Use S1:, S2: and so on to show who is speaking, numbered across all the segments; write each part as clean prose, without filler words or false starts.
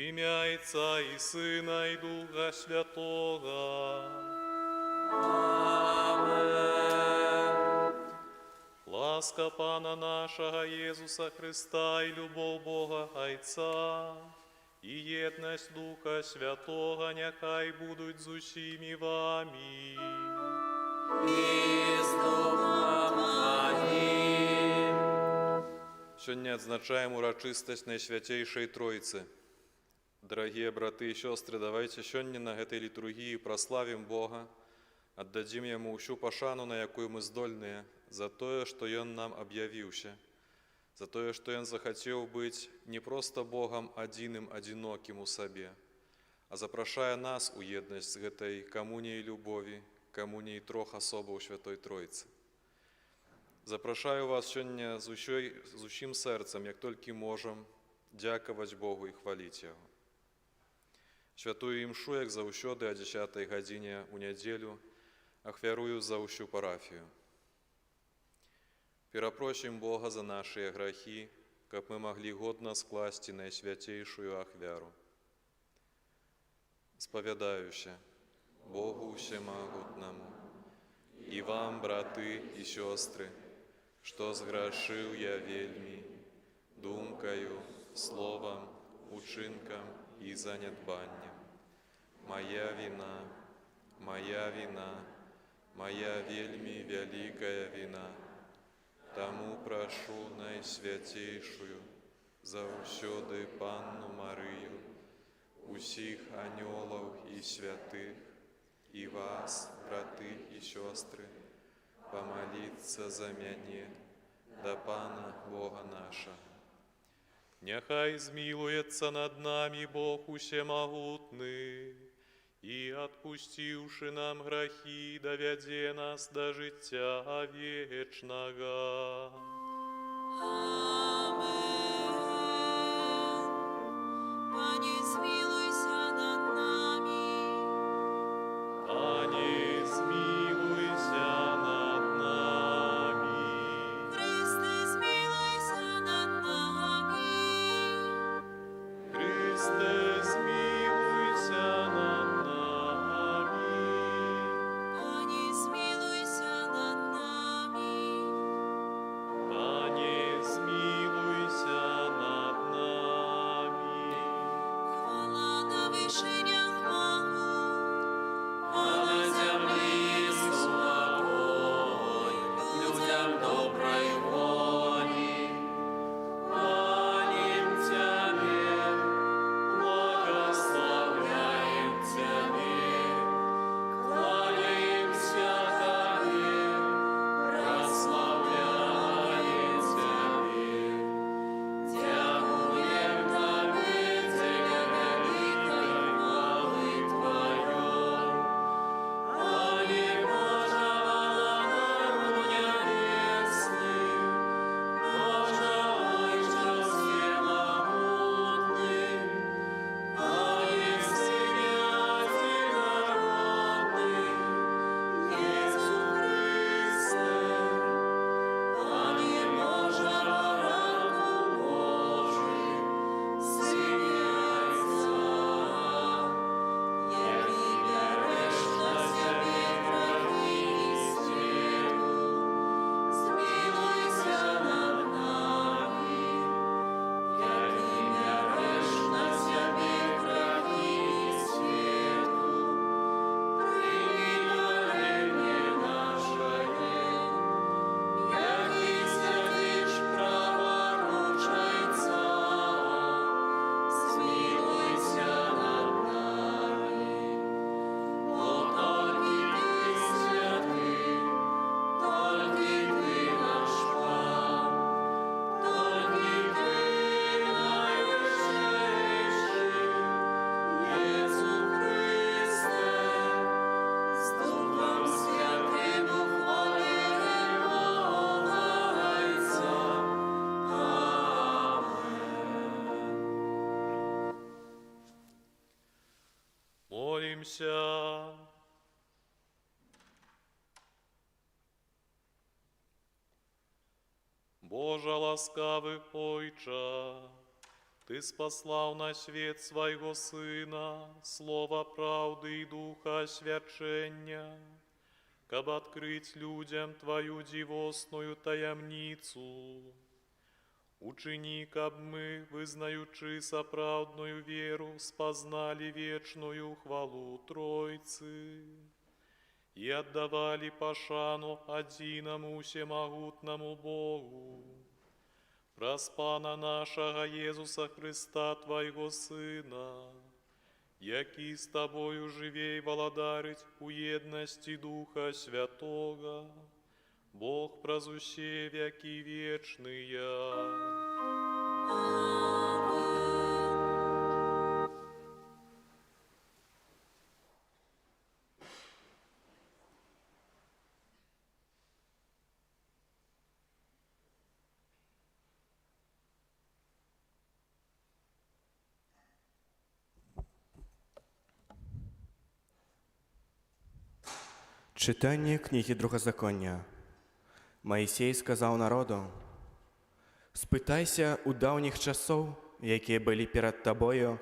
S1: Ім'я Отця і Сина, і Духа Святого.
S2: Амен.
S1: Ласка Пана нашого Єсуса Христа, і любов Бога Отця, і єдність Духа Святого, нехай будуть з усіми вами.
S2: І з Духом Твоїм.
S1: Сьогодні відзначаємо урочистость Найсвятейшої Троїці. Дорогие браты и сестры, давайте сьогодні на этой литургии прославим Бога, отдадим Ему всю пошану, на якую мы здольные, за то, что Он нам объявился, за то, что Он захотел быть не просто Богом одиным, одиноким у себе, а запрошая нас у єдність з этой коммунией любови, коммунией трох особо у Святой Троицы. Запрошаю вас сьогодні з усім серцем, як тільки можемо, дякувати Богу і хвалити Його. Святую імшу, як завсёды, о 10-й годині у неділю, ахвярую за усю парафію. Перепросим Бога за наши грехи, как мы могли годно скласти Найсвятейшую ахвяру. Споведаюся Богу Всемогутному, и вам, браты и сестры, что сгрешил я вельми, думкою, словом, учинком и занедбанням. Моя вина, моя вельми великая вина. Тому прошу Найсвятейшую, завсёды Панну Марию, усіх анёлов и святых, и вас, браты и сестры, помолиться за мяне, до Пана Бога нашего. Нехай змилуется над нами Бог Всемогутный, и, отпустивши нам грехи, доведе нас до життя вечного.
S3: Амен. Пане, змилуйся над нами.
S1: Пане, змилуйся над нами.
S3: Христе, змилуйся над нами.
S1: Христе, змилуйся над нами.
S3: Пане, змилуйся над нами.
S1: Пане, змилуйся над нами.
S3: Хвала на вишенях Богу,
S2: А на землі спокой, людям доброї волі. Хвалим Тебе, благословляем Тебе, кланяемся Тебе, прославляем Тебе. Дякуем Тебе, Тебе великой хвалы Твоей. Ани Божа народу небесный, Божа Отче всемогутный, Ани Вседержитель народный, Иисус Христе, Ани Божа раку Божий, Сыне Отца, яки берешь на себе грехи и свету, змилуйся над нами, яки берешь на себе грехи и свету, прими моление наше, яки святыш праворучайца, змилуйся над нами. Бо толькі Ти святий, толькі Ти наш Пан, толькі Ти найвищейший, Єсу Христе, з Духом Святим ухвалимо Отця. Амен.
S1: Молимся. Боже ласкавий Ойче, Ты спаслав на свет Своего Сына, Слова правды и Духа свячения, каб открыть людям Твою дивосную таямницу. Учини, каб мы, вызнаючи соправдную веру, спознали вечную хвалу Тройцы и отдавали пошану одиному всемогутному Богу, праз Пана нашего Иисуса Христа, Твоего Сына, який с Тобою живей володарить у едности Духа Святого, Бог празуще веки вечные.
S4: Читання книги Другозаконня. Маїсей сказаў народу: «Спытайся у даўніх часоў, якія былі перад табою,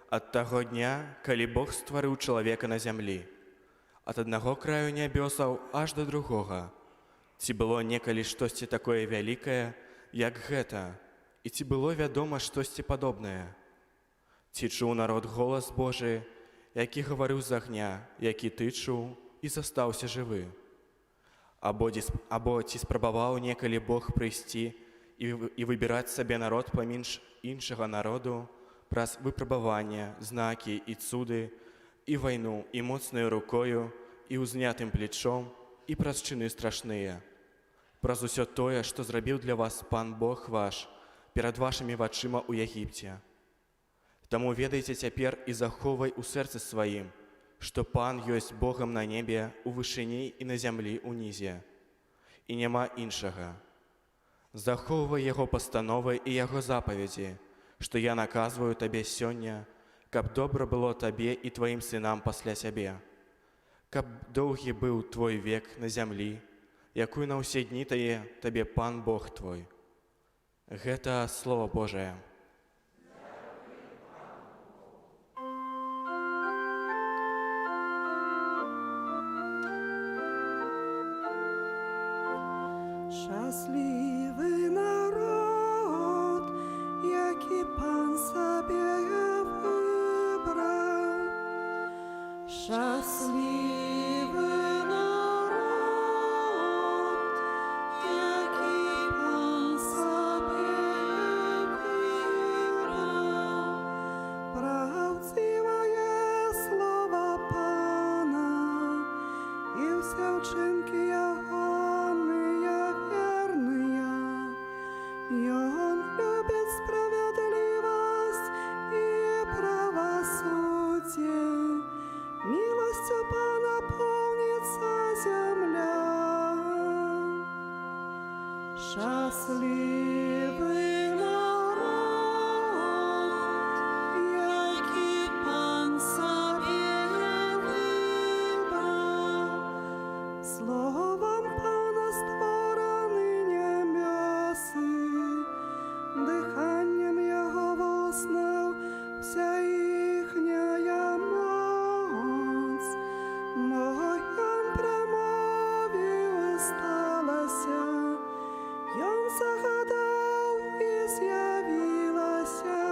S4: ад таго дня, калі Бог стварыў чалавека на зямлі, ад аднаго краю нябёсаў аж да другога. Ці было некалі штосьці такое вялікае, як гэта, і ці было вядома штосьці падобнае? Ці чуў народ голас Божы, які гаварыў з агня, які ты чуў і застаўся жывы? Або ці спрабаваў некалі Бог прыйсці і выбіраць сабе народ паміж іншага народу праз выпрабавання, знакі і цуды, і вайну, і моцнаю рукою, і ўзнятым плечом, і праз чыны страшныя. Праз усё тое, што зрабіў для вас Пан Бог ваш перад вашымі вачыма ў Егіпце. Таму ведайце цяпер і захоўвай у сэрцы сваім, што Пан ёсць Богам на небе, у вышыні і на зямлі ўнізе, і няма іншага. Захоўвай Яго пастановы і Яго запаведзі, што я наказваю табе сёння, каб добра было табе і тваім сынам пасля цябе, каб доўгі быў твой век на зямлі, якую на ўсе дні дае табе Пан Бог твой». Гэта Слово Божае.
S2: Щасливий народ, який Пан собі вибрав. Щасливий народ, який Пан собі вибрав. Правдиве слово Пана, і всі вчинки Його и Он любит справедливость и правосудие. Милостью Пана полнится земля. Счастливый народ, який Пан собі вибрав. Словом Пана створені небеси, диханням Його воснав вся їхня моць. Моя промовив і сталася, Йом загадав і з'явилася.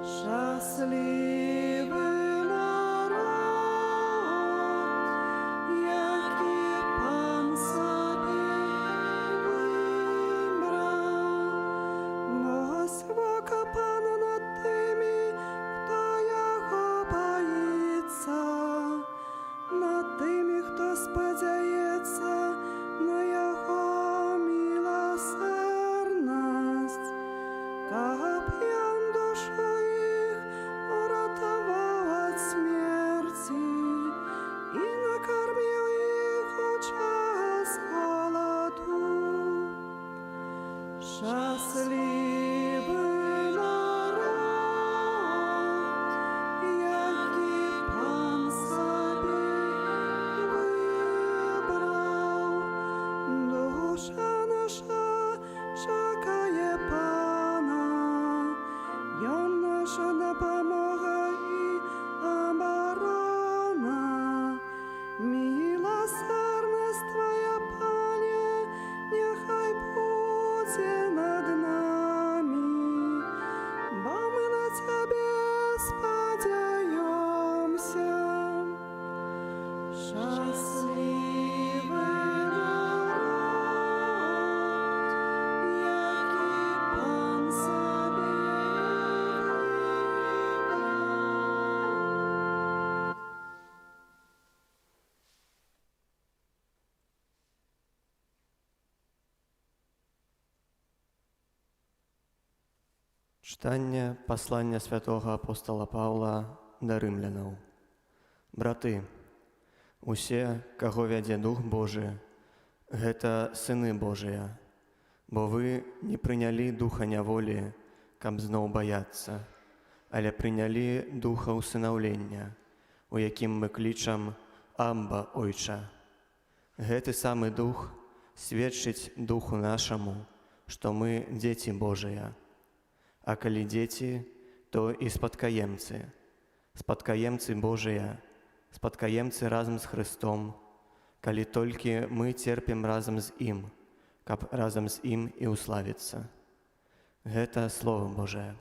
S2: Щасливий народ, який Пан собі вибрав. Вока Пана над тими, хто Його боїться, над тими, хто сподяється на Його милосердність, каб Він душу їх урятував від смерті і накормив їх у час голоду. Щасливий народ, який Пан собі вибрав. Душа наша чекає Пана, Быце над нами, бо мы на Тебе спадзяёмся. Шчаслівы народ, які Пан сабе выбраў.
S4: Читання послання святого апостола Павла до римлянаў. Браты, усе, каго вядзе Дух Божы, гэта сыны Божыя, бо вы не прынялі духа няволі, каб зноў баяцца, але прынялі духа усынаўлення, у якім мы клічам «Амба, Ойча». Гэты самы дух сведчыць духу нашаму, што мы дзеці Божыя. А калі дзеці, то і спадкаемцы. Спадкаемцы Божыя, спадкаемцы разам з Христом, калі толькі мы церпім разам з ім, каб разам з ім і ўславіцца. Гэта Слово Божае.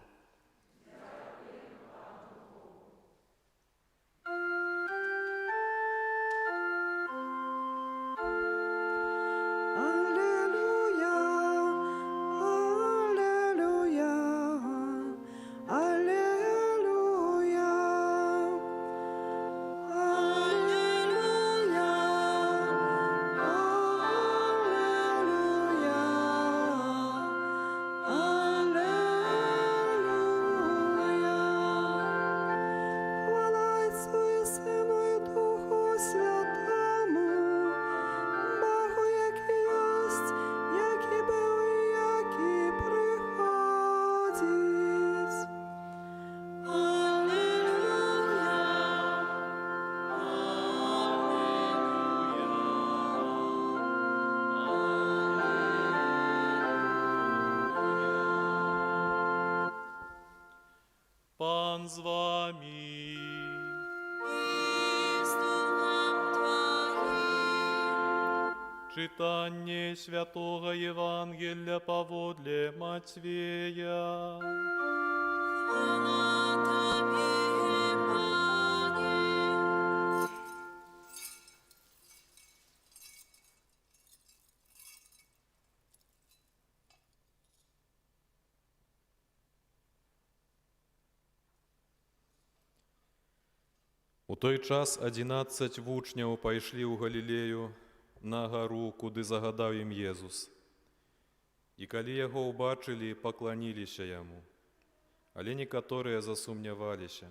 S2: Аллилуйя, аллилуйя, аллилуйя, аллилуйя, аллилуйя. Хвала Отцу і Сину і Духу Святому, Богу, які єсть, які був і які приходить.
S1: Пан з вами.
S3: І з Духом Твоїм.
S1: Читание Святого Евангелия поводле Матвея.
S3: Хвала Тобі, Пане.
S1: У той час 11 вучняў пайшлі ў Галілею на гару, куды загадаў ім Езус. І калі яго ўбачылі, пакланіліся яму, але некаторыя засумняваліся.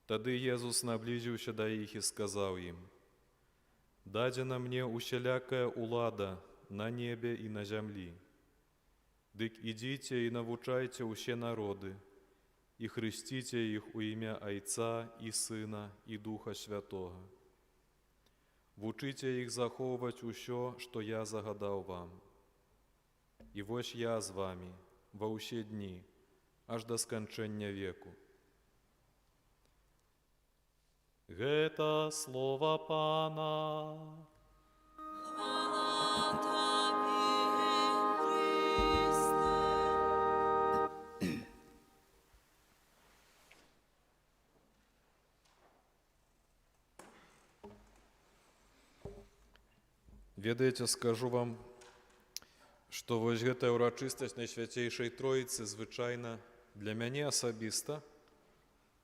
S1: Тады Езус наблізіўся да іх і сказаў ім: «Дадзена мне усялякая ўлада на небе і на зямлі. Дык ідзіце і навучайце ўсе народы, і хрысціце іх у імя Айца і Сына і Духа Святога. Вучыце іх захоўваць усё, што я загадаў вам. І вось я з вамі ва ўсе дні, аж да сканчэння веку». Гэта слова Пана.
S3: Хвала Тобі, Христе.
S1: Ведаеце, скажу вам, што вось гэтая ўрачыстасць Найсвяцейшай Троіцы звычайна для мяне асабіста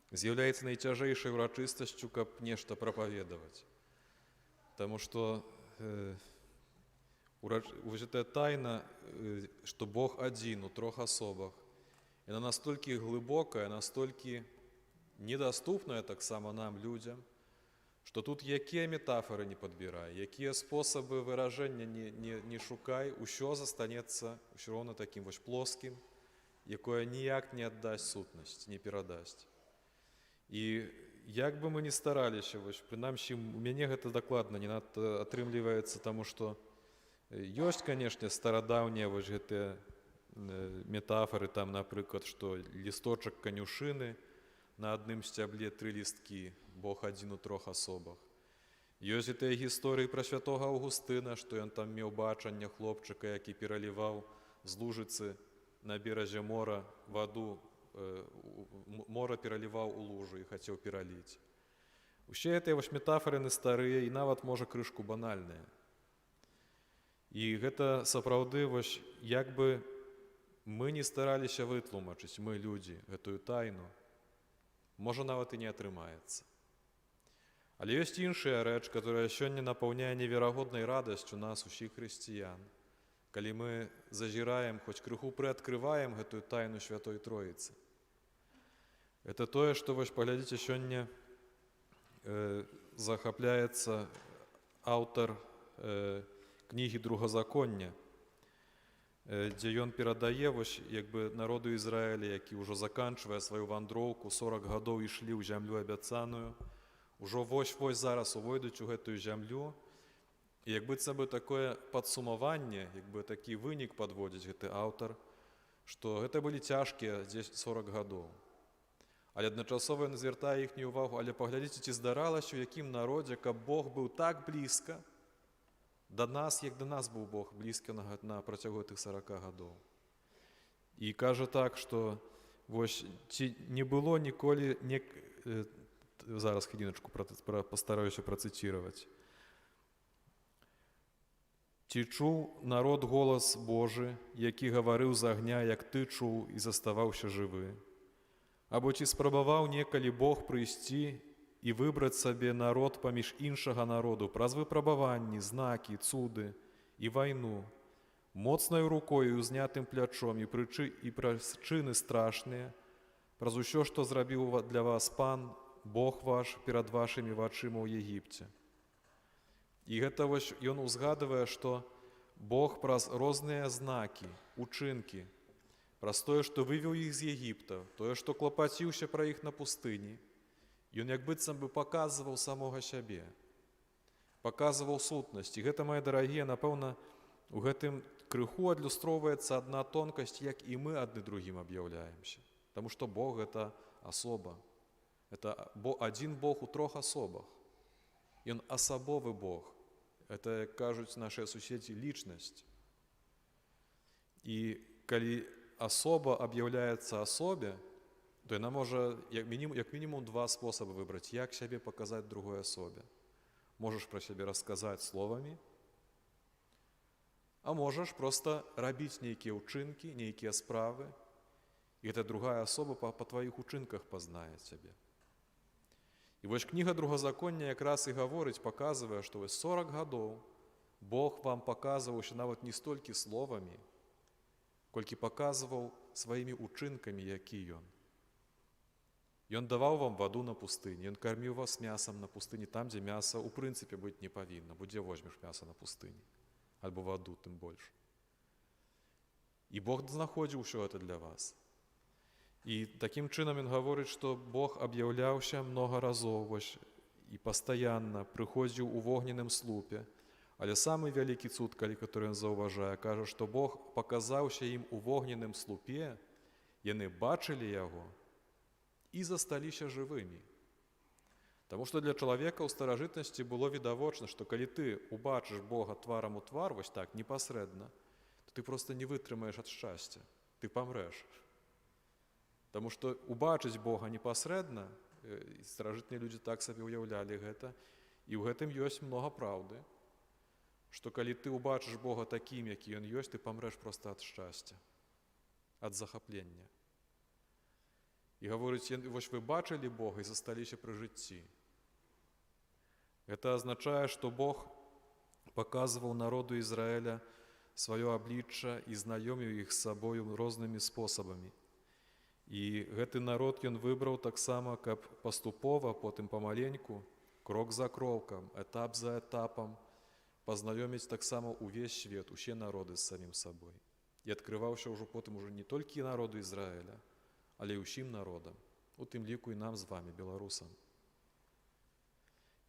S1: з'яўляецца найцяжэйшай урачыстасцю, каб нешта прапаведаваць. Таму што вось гэтая тайна, што Бог адзін у трох асобах, яна настолькі глыбокая, настолькі недаступная таксама нам, людзям, што тут якія метафоры не падбірай, якія спосабы выражэння не шукай, усё застанецца ўсё роўна такім вось плоскім, якое ніяк не аддасць сутнасць, не перадасць. І як бы мы ні стараліся, вось, прынамсі, у мяне гэта дакладна не надта атрымліваецца, таму што ёсць, канешне, старадаўнія вось гэтыя метафоры, там, напрыклад, што лісточак канюшыны, на адным сцябле 3 лісткі, Бог адзін у трох асобах. Ёсць і тыя гісторыі пра святога Аўгустына, што ён там меў бачанне хлопчыка, які пераліваў з лужыцы на беразе мора ваду, мора пераліваў у лужу і хацеў пераліць. Усе гэтыя вось метафоры старыя і нават, можа, крышку банальныя. І гэта сапраўды, вось, як бы мы не стараліся вытлумачыць, мы, людзі, гэтую тайну, можа, нават і не атрымаецца. Але ёсць іншая рэч, которая сёння напаўняе неверагоднай радасцю нас, усіх хрысціян, калі мы зазіраем, хоць крыху прыадкрываем гэтую тайну Святой Троіцы. Это тое, што, вось, паглядзіце, сёння захапляецца аўтар кнігі Другазаконня, дзе ён перадае, вось, як бы, народу Ізраіля, які ўжо заканчвае сваю вандроўку, 40 гадоў ішлі ў зямлю абяцаную, ужо вось-вось зараз увойдуць у гэтую зямлю, і як быццам бы такое падсумаванне, як бы такі вынік падводзіць гэты аўтар, што гэта былі цяжкія 40 гадоў. Але адначасова ён звяртае іхнюю увагу, але паглядзіце, ці здаралася у якім народзе, каб Бог быў так блізка да нас, як да нас быў Бог блізка на працягу гэтых 40 гадоў. І кажа так, што вось ці не было ніколі зараз хвіліначку пастараюся працытировать. Ці чуў народ голас Божы, які гаварыў з агня, як ты чуў і заставаўся жывы? Або ці спрабаваў некалі Бог прыйсці і выбраць сабе народ паміж іншага народу праз выпрабаванні, знакі, цуды і вайну, моцнаю рукою, узнятым плячом і прычыны страшныя, праз усё, што зрабіў для вас Пан, Бог ваш перад вашымі вачыма ў Егіпце. І гэта вось ён узгадывае, што Бог праз розныя знакі, учынкі, праз тое, што вывеў іх з Егіпта, тое, што клапаціўся пра іх на пустыні, ён як быццам бы паказваў самога сябе, паказваў сутнасць. І гэта, мае дарагія, напэўна, у гэтым крыху адлюстроўваецца адна тонкасць, як і мы адны другім аб'яўляемся. Таму што Бог — гэта асоба. Это один Бог у 3 асобах. Ён асабовы Бог. Это, як кажуць нашыя суседзі, лічнасць. І калі асоба аб'яўляецца асобе, то яна можа як мінімум 2 спосабы выбраць, як сябе паказаць другой асобе. Можаш пра сябе расказаць словамі, а можаш проста рабіць нейкія ўчынкі, нейкія справы, і эта другая асоба па тваіх учынках пазнае цябе. І вось кніга Другазаконня якраз і гаворыць, паказвае, што вось 40 гадоў Бог вам паказваўся нават не столькі словамі, колькі паказваў сваімі учынкамі, які ён. Ён даваў вам ваду на пустыні, ён карміў вас мясам на пустыні, там, дзе мяса ў прынцыпе быць не павінна, бо дзе возьмеш мяса на пустыні, альбо ваду тым больш. І Бог знаходзіў усё гэта для вас. І такім чынам ён гаворыць, што Бог аб'яўляўся многа разоў і пастаянна прыходзіў у вогненным слупе. Але самы вялікі цуд, который ён заўважае, кажа, што Бог паказаўся ім у вогненным слупе, яны бачылі яго і засталіся жывымі. Таму што для чалавека ў старажытнасці было відавочна, што калі ты убачыш Бога тварам у твар, вось так, непасрэдна, то ты проста не вытрымаеш ад шчасця, ты памрэш. Таму што убачыць Бога непасрэдна, старажытныя людзі так сабе ўяўлялі гэта, і ў гэтым ёсць многа праўды, што калі ты убачыш Бога такім, які ён ёсць, ты памрэш проста ад шчасця, ад захаплення. І гаворыць, вось вы бачылі Бога і засталіся пры жыцці. Гэта азначае, што Бог паказваў народу Ізраіля сваё аблічча і знаёміў іх з сабою рознымі спосабамі. І гэты народ ён выбраў таксама, каб паступова, потым памаленьку, крок за крокам, этап за этапам пазнаёміць таксама увесь свет, усе народы з самім сабой. І адкрываўся ўжо потым уже не толькі народу Ізраіля, але і ўсім народам, у тым ліку і нам з вамі, беларусам.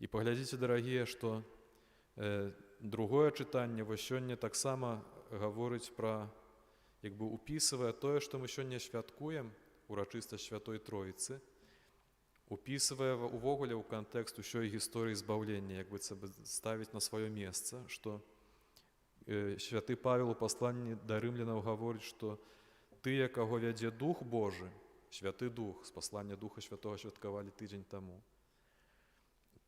S1: І паглядзіце, дарагія, што другое чытанне вось сёння таксама гаворыць пра, як бы упісвае тое, што мы сёння святкуем, урачыстасць Святой Троіцы, упісвае увогуле ў кантэкст усёй гісторыі збаўлення, як бы це ставіць на сваё месца, што святы Павел у пасланні да рымлянаў гаворыць, што тыя, каго вядзе Дух Божы, Святы Дух, з паслання Духа Святога святкавалі тыдзень таму.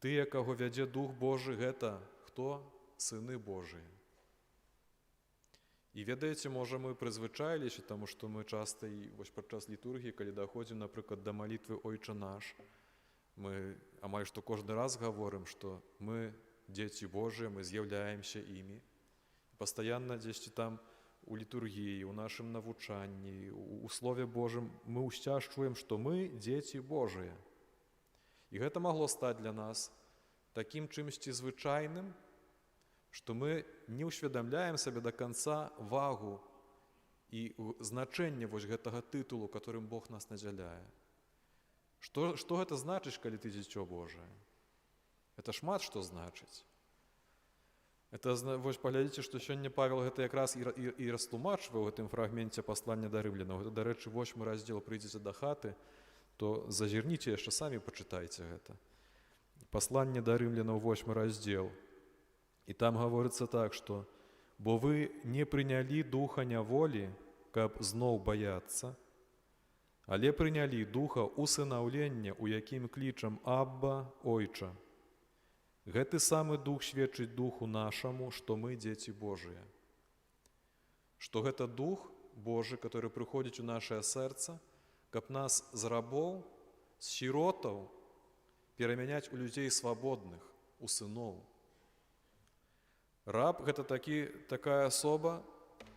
S1: Тыя, каго вядзе Дух Божы, гэта хто? Сыны Божыя. І ведаеце, можа, мы прызвычаіліся, таму што мы часта і вось падчас літургіі, калі даходзім, напрыклад, да малітвы «Ойча наш», мы амаль што кожны раз гаворым, што мы дзеці Божыя, мы з'яўляемся імі. Пастаянна дзесьці там у літургіі, у нашым навучанні, у Слове Божым мы ўсцяжчуем, што мы дзеці Божыя. І гэта магло стаць для нас такім чымсьці звычайным, што мы не ўсведамляем сабе да канца вагу і значэнне вось гэтага тытулу, которым Бог нас надзяляе. Што гэта значыць, калі ты дзіцё Божае? Гэта шмат што значыць. Это, вось паглядзіце, што сёння Павел гэта якраз і растлумачвае ў гэтым фрагменце паслання да рымлянаў. Гэта, дарэчы, 8 раздзел, прыйдзеце да хаты, то зазірніце яшчэ самі пачытайце гэта. Пасланне да рымлянаў 8 раздзел. І там гаворыцца так, што «Бо вы не прынялі духа няволі, каб зноў баяцца, але прынялі духа усынаўлення, у якім клічам Абба, Ойча. Гэты самы дух сведчыць духу нашаму, што мы дзеці Божыя». Што гэта дух Божы, который прыходзіць у нашае сэрца, каб нас з рабоў, з сіротаў перамяняць у людзей свабодных, у сыноў. Раб – гэта такая асоба,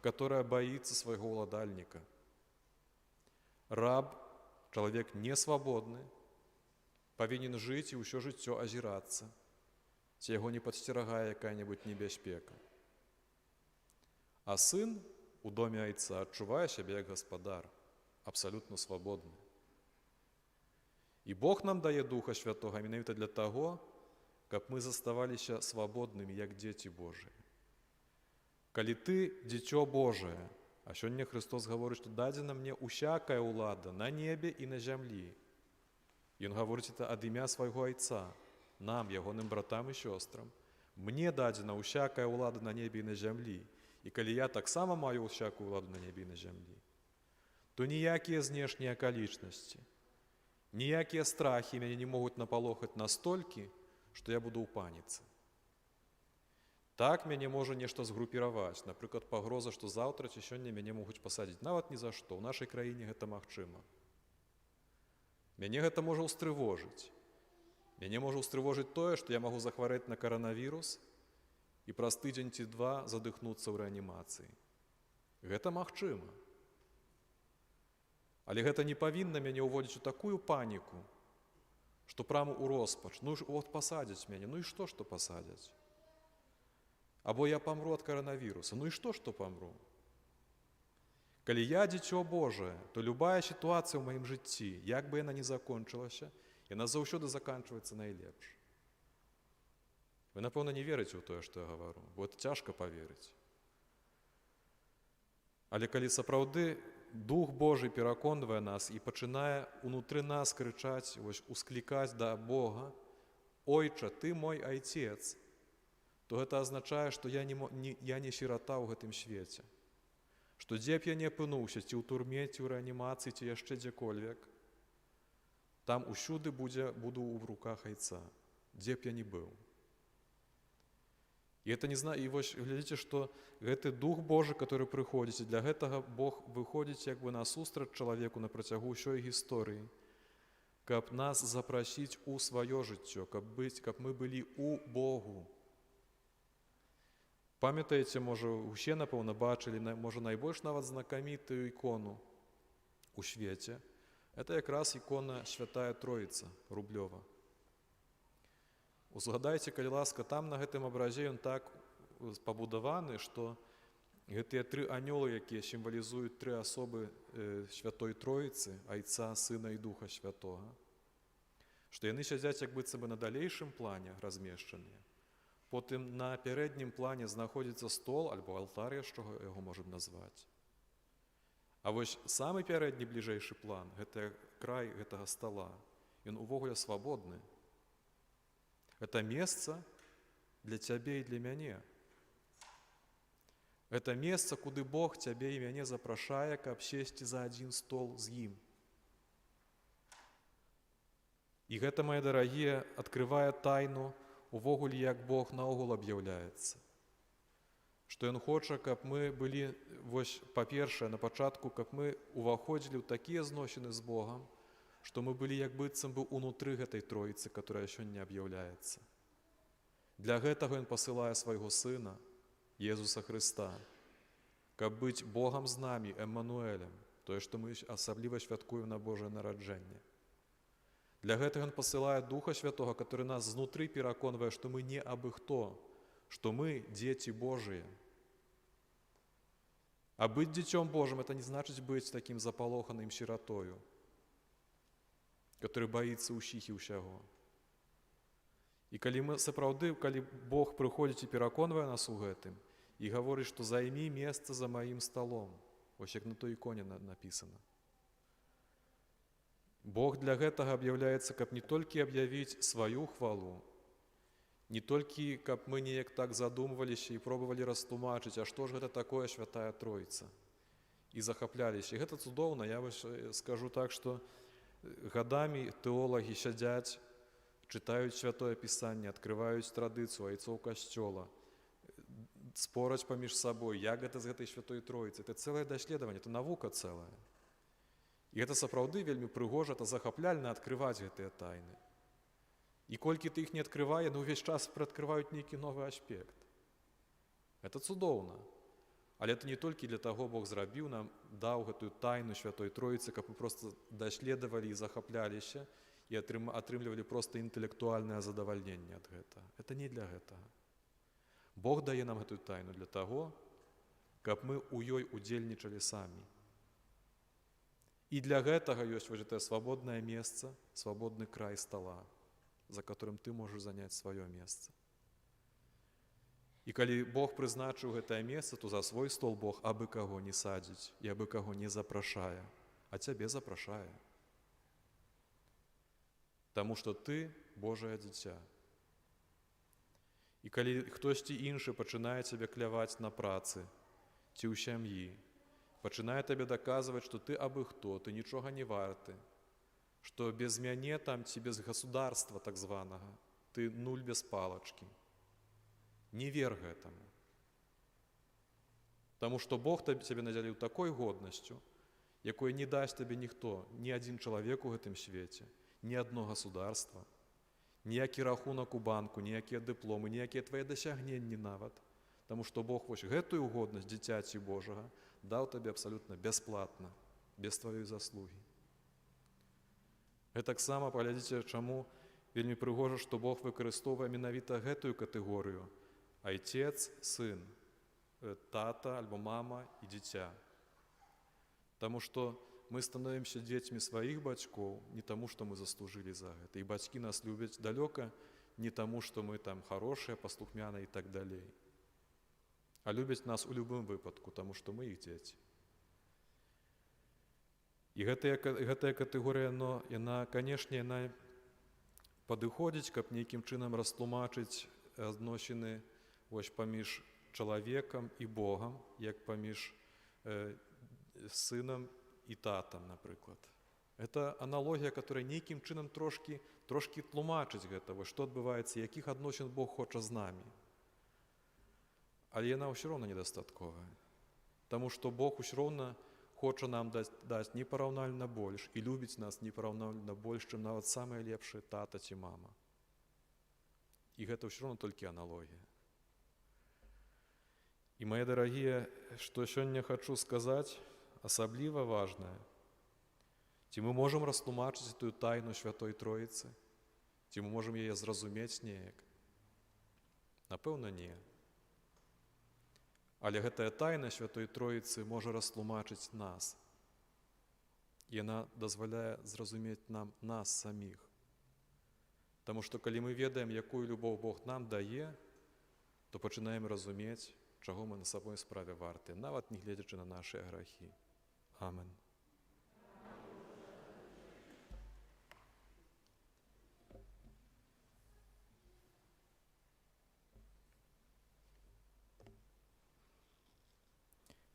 S1: которая боится свайго ўладальніка. Раб, чалавек несвабодны, павінен жыць і ўсё жыццё азірацца, ці яго не падсцерагае якая-небудзь небяспека. А сын у доме айца адчувае сябе як гаспадар, абсалютна свабодны. І Бог нам дае Духа Святога менавіта для таго, каб мы заставаліся свабоднымі, як дзеці Божыя. Калі ты дзіцё Божае, а сёння Христос гаворыць, што дадзена мне усякая ўлада на небе і на зямлі. Ён гаворыць это ад імя свайго айца, нам, ягоным братам і сёстрам. Мне дадзена усякая ўлада на небе і на зямлі. І калі я таксама маю усякую ўладу на небе і на зямлі, то ніякія знешнія акалічнасці, ніякія страхі мяне не могуць напалохаць настолькі, што я буду ў паніцы. Так мяне можа нешта згрупіраваць, напрыклад, пагроза, што заўтра ці сёння мяне могуць пасадзіць. Нават ні за што, ў нашай краіне гэта магчыма. Мяне гэта можа ўстрывожыць. Мяне можа ўстрывожыць тое, што я магу захварэць на каранавірус і праз тыдзень ці два задыхнуцца ў рэанімацыі. Гэта магчыма. Але гэта не павінна мяне ўводзіць у такую паніку, што прямо ў роспач. Ну, от пасадзяць мяне, ну і што пасадзяць? Або я памру ад каранавіруса, ну і што памру? Калі я дзіцё Божае, то любая сітуацыя ў маім жыцці, як бы яна ні закончылася, яна заўсёды заканчваецца найлепш. Вы, напэўна, не верыце ў тое, што я гавару, бо это цяжка паверыць. Але калі сапраўды Дух Божий пераконвае нас і пачынае унутры нас крычаць, усклікаць да Бога: «Ойча, ты мой айцец», то гэта азначае, што я не сірата ў гэтым свеце. Што дзе б я не апынуўся, ці ў турме, ці ў рэанімацыі, ці яшчэ дзе-кольвек, там усюды буду ў руках айца, дзе б я не быў. І это не знаю, і вось глядзіце, што гэты Дух Божы, который прыходзіць, і для гэтага Бог выходзіць як бы насустрач чалавеку на працягу ўсёй гісторыі, каб нас запрасіць у сваё жыццё, каб мы былі у Богу. Памятаеце, можа, усе, напэўна, бачылі, можа, найбольш нават знакамітую ікону у свеце. Это якраз ікона Святая Троіца Рублёва. Узгадайце, калі ласка, там на гэтым абразе ён так пабудаваны, што гэтыя тры анёлы, якія сімвалізуюць тры асобы Святой Троіцы, Айца, Сына і Духа Святога, што яны сядзяць як быццам бы на далейшым плане размешчаныя. Потым на пярэднім плане знаходзіцца стол альбо алтар, яшчэ яго можам назваць. А вось самы пярэдні бліжэйшы план, гэта край гэтага стола. ён увогуле свабодны. Это месца для цябе і для мяне. Это месца, куды Бог цябе і мяне запрашае, каб сесці за адзін стол з ім. І гэта, мае дарагія, адкрывае тайну увогуле, як Бог наогул аб'яўляецца. Што Ён хоча, каб мы былі, вось, па-першае, на пачатку, каб мы уваходзілі ў такія зносіны з Богам, што мы былі як быццам бы ўнутры гэтай Троіцы, которая сёння аб'яўляецца. Для гэтага Ён пасылае свайго Сына, Езуса Хрыста, каб быць Богам з намі, Эммануэлем, тое, што мы асабліва святкуем на Божае нараджэнне. Для гэтага Ён пасылае Духа Святога, который нас знутры пераконвае, што мы не абы хто, што мы дзеці Божыя. А быць дзіцём Божым – это не значыць быць такім запалоханым сіратою, который баіцца ўсіх і ўсяго. І калі Бог прыходзіць і пераконвае нас у гэтым, і гаворыць, што займі месца за маім сталом, вось як на той іконе напісана. Бог для гэтага аб'яўляецца, каб не толькі аб'явіць сваю хвалу, не толькі, каб мы неяк так задумваліся і пробавалі растлумачыць, а што ж гэта такое Святая Тройца, і захапляліся. І гэта цудоўна, я вось скажу так, што гадамі тэолагі сядзяць, чытаюць Святое Пісанне, адкрываюць традыцыю айцоў Касцёла, спораць паміж сабой, як гэта з гэтай Святой Троіцы. Это цэлае даследаванне, это навука цэлая. І гэта сапраўды вельмі прыгожа, это захапляльна адкрываць гэтыя тайны. І колькі ты іх не адкрывае, увесь час прыадкрываюць нейкі новы аспект. Это цудоўна. Але это не толькі для таго Бог зрабіў нам, даў гэтую тайну Святой Троіцы, каб мы проста даследавалі і захапляліся, і атрымлівалі проста інтэлектуальнае задавальненне ад гэтага. Это не для гэтага. Бог дае нам гэтую тайну для таго, каб мы ў ёй удзельнічалі самі. І для гэтага ёсць вось гэтае свабоднае месца, свабодны край стала, за которым ты можаш заняць сваё месца. І калі Бог прызначыў гэтае месца, то за свой стол Бог абы каго не садзіць і абы каго не запрашае, а цябе запрашае. Таму што ты Божае дзіця. І калі хтосьці іншы пачынае цябе кляваць на працы ці ў сям'і, пачынае табе даказваць, што ты абы хто, ты нічога не варты, што без мяне там ці без государства так званага, ты нуль без палачкі. Не вер гэтаму. Таму што Бог цябе надзяліў такой годнасцю, якой не дасць табе ніхто, ні адзін чалавек у гэтым свеце, ні адно государства, ніякі рахунак у банку, ніякія дыпломы, ніякія твае дасягненні нават. Таму што Бог вось гэтую годнасць дзіцяці Божага даў табе абсалютна бясплатна, без тваёй заслугі. Гэтаксама паглядзіце, чаму вельмі прыгожа, што Бог выкарыстоўвае менавіта гэтую катэгорыю – айцец, сын, тата альбо мама і дзіця. Таму што мы становімся дзецьмі сваіх бацькоў не таму, што мы заслужылі за гэта. І бацькі нас любяць далёка не таму, што мы там харошыя, паслухмяныя і так далей. А любяць нас у любым выпадку, таму што мы іх дзеці. І гэтая катэгорыя, яна, канешне, яна падыходзіць, каб нейкім чынам растлумачыць адносіны паміж чалавекам і Богам, як паміж сынам і татам, напрыклад. Это аналогія, которая нейкім чынам трошкі тлумачыць гэта, што адбываецца, якіх адносін Бог хоча з намі. Але яна ўсё роўна недастатковая. Таму што Бог ўсё роўна хоча нам даць непараўнальна больш і любіць нас непараўнальна больш, чым нават самыя лепшыя тата ці мама. І гэта ўсё роўна толькі аналогія. І, мае дарагія, што сёння хачу сказаць, асабліва важнае, ці мы можам растлумачыць тую тайну Святой Троіцы, ці мы можам яе зразумець неяк? Напэўна, не. Але гэтая тайна Святой Троіцы можа растлумачыць нас. Яна дазваляе зразумець нам нас саміх. Таму што калі мы ведаем, якую любоў Бог нам дае, то пачынаем разумець, чаго мы на самой справе варты, нават не гледзячы на нашыя грахі. Амен.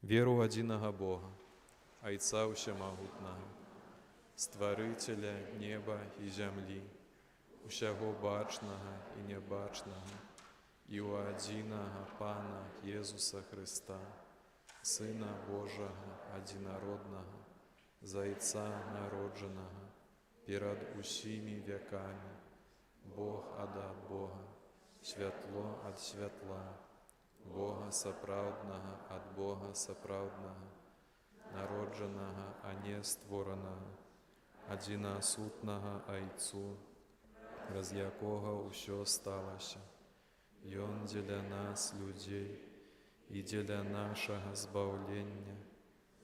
S1: Веру одиного Бога, Отца Всемогутного, Створителя неба и земли, усяго бачного и небачного, и у одиного Пана Иисуса Христа, Сына Божого одинородного, Зайца народженого, перед усими веками, Бог от Бога, святло от святла, Бога соправдного от Бога соправдного, народженого, а не створеного, одиносутного Отцу, раз якого усё сталося, и Он для нас, людей, и для нашего збавлення,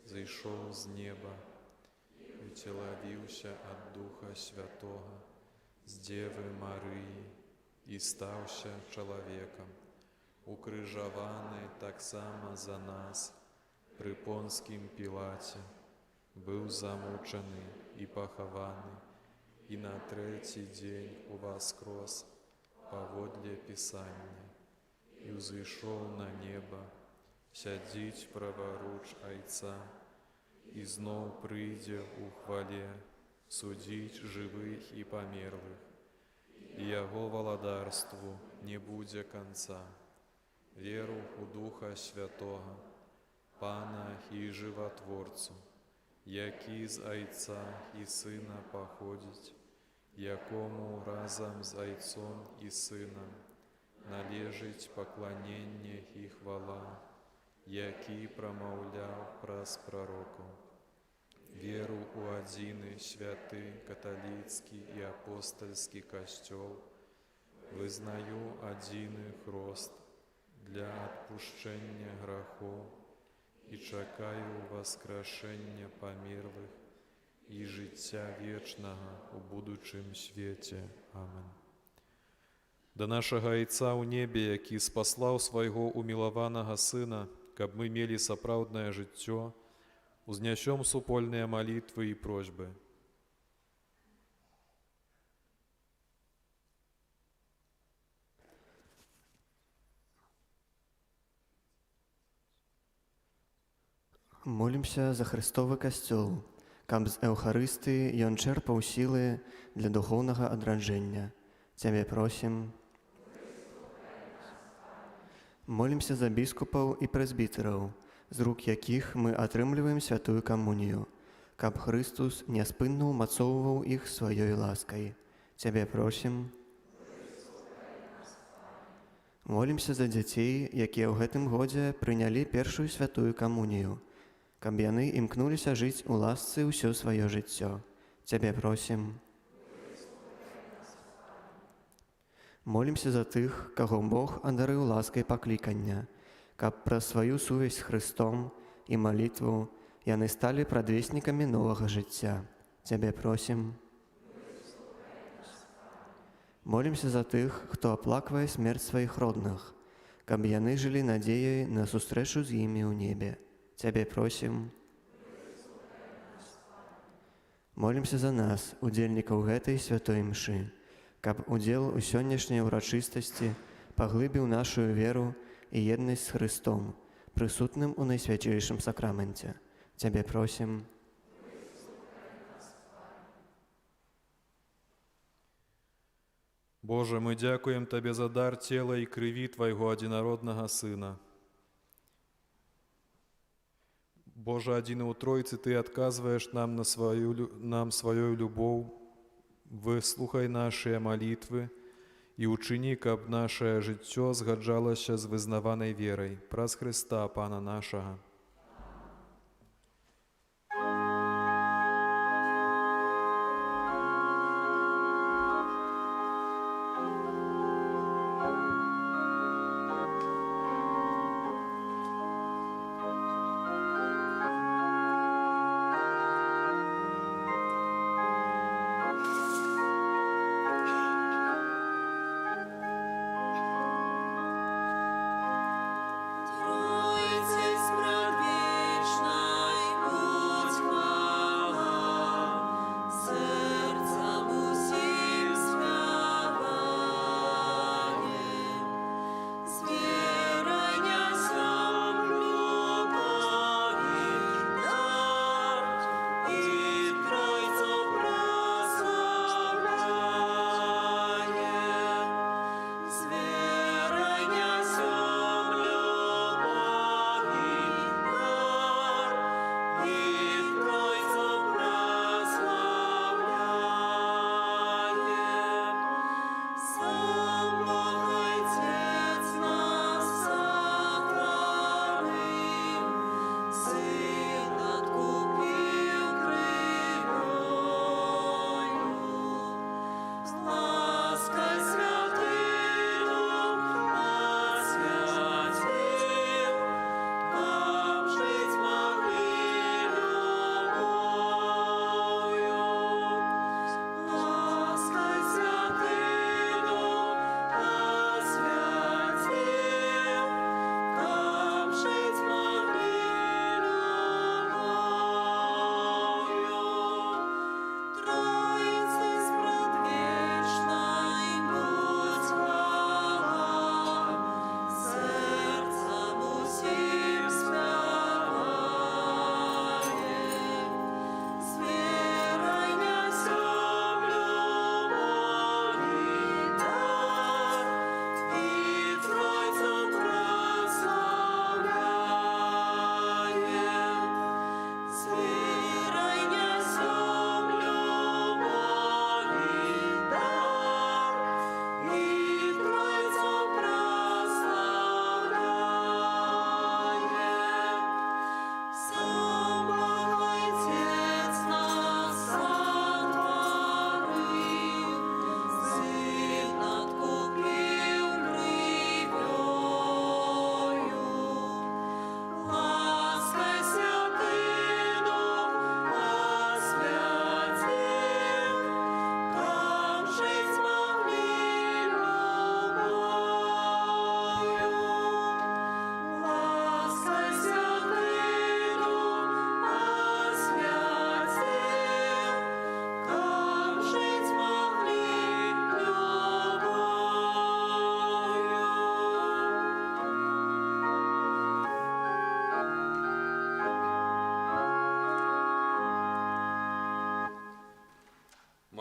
S1: зайшов з неба, утеловился от Духа Святого, с Девы Марии, и стався человеком, укрыжованный так само за нас, при Понским Пилате, был замучений и похований, и на третий день воскрес поводле Писания, и взошел на небо, сядить праворуч Отца, и знов прийде у хвале судить живых и померлых, и Его владарству не будет конца. Веру у Духа Святого, Пана и Животворцу, який з Отца і Сина походить, якому разом з Отцом і Сином належить поклонення і хвала, який промовляв праз пророков. Веру у один святый, католицкий и апостольский костел, вызнаю один хрост для отпущения грехов и чекаю воскрешения померлых и життя вечного у будущем свете. Амен. До нашего Отца у небе, який спаслав своего умилованного Сына, каб мы мели соправдное життё, узнесем супольные молитвы и просьбы.
S4: Молімся за Христовы касцёл, каб з Еўхарыстыі ён чэрпаў сілы для духоўнага адраджэння. Цябе просім. Молімся за біскупаў і прэзбітэраў, з рук якіх мы атрымліваем святую камунію, каб Христус няспынна ўмацоўваў іх сваёй ласкай. Цябе просім. Молімся за дзяцей, якія ў гэтым годзе прынялі першую святую камунію, каб яны імкнуліся жыць у ласцы ўсё сваё жыццё. Цябе просім. Молімся за тых, каго Бог адарыў ласкай паклікання, каб праз сваю сувязь з Христом і малітву яны сталі прадвеснікамі новага жыцця. Цябе просім. Молімся за тых, хто аплаквае смерць сваіх родных, каб яны жылі надзеяй на сустрэчу з імі ў небе. Цябе просім. Молімся за нас, удзельнікаў гэтай святой імшы, каб удзел у сённяшняй урачыстасці паглыбіў нашу веру і еднасць з Христом, прысутным у найсвяцейшым сакраменце. Цябе просім.
S1: Боже, мы дякуем Табе за дар тела и крови Твоего одинородного Сына. Боже, один у Тройцы, Ты отказываешь нам свою любовь, выслухай наши молитвы и учини, каб наше життё згаджалося з визнаваною верой. Праз Христа, Пана нашого.
S3: Тройці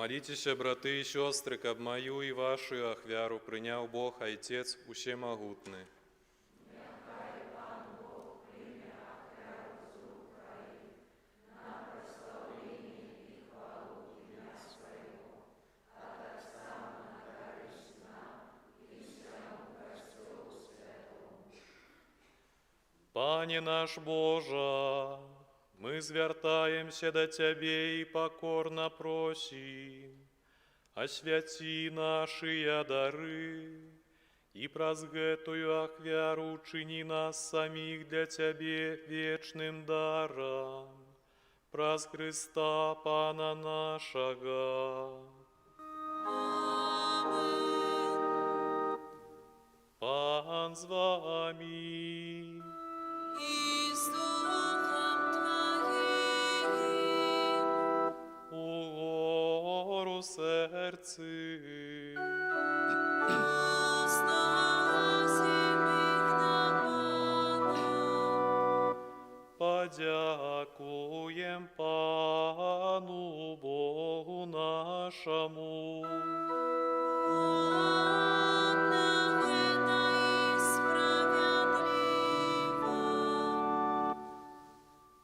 S1: Молитеся, браты и сестры, каб мою и вашу ахвяру принял Бог, Отец Усемогутный. Пане наш Божа, мы звертаемся до Тебе и покорно просим, освяти наши дары, и праз гэтую ахвяру учини нас самих для Тебе вечным даром, праз Христа Пана нашего. Пан з вами.
S3: И с Духом Твоим.
S1: Угору серці,
S3: Возносим их на Пана.
S1: подякуєм Пану Богу нашому.
S3: Он это и справедливо.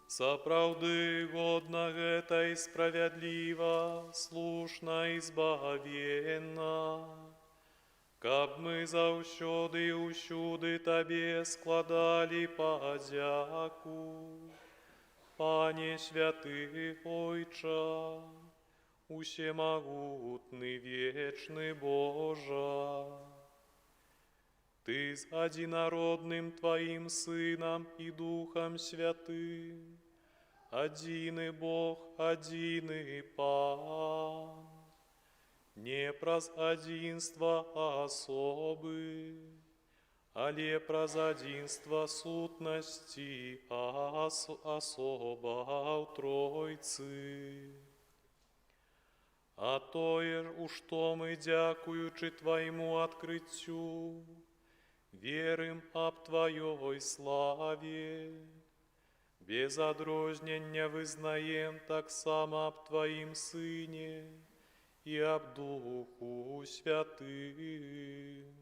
S1: Сапраўды годна гэта і справядліва, слушна і збавенна, каб мы заўсёды і ўсюды Табе складалі падзяку. Пане святы Ойча, усемагутны вечны Божа, Ты з адзінародным Тваім Сынам і Духам Святым, адзіны Бог, адзіны Пан, не праз адзінства асобы, але праз адзінства сутнасці асоба ў Тройцы. А тое ж, у што мы, дзякуючы Твайму адкрыццю, верым аб Тваёй славе, без адрознення вызнаем таксама аб Тваім Сыне і аб Духу Святым.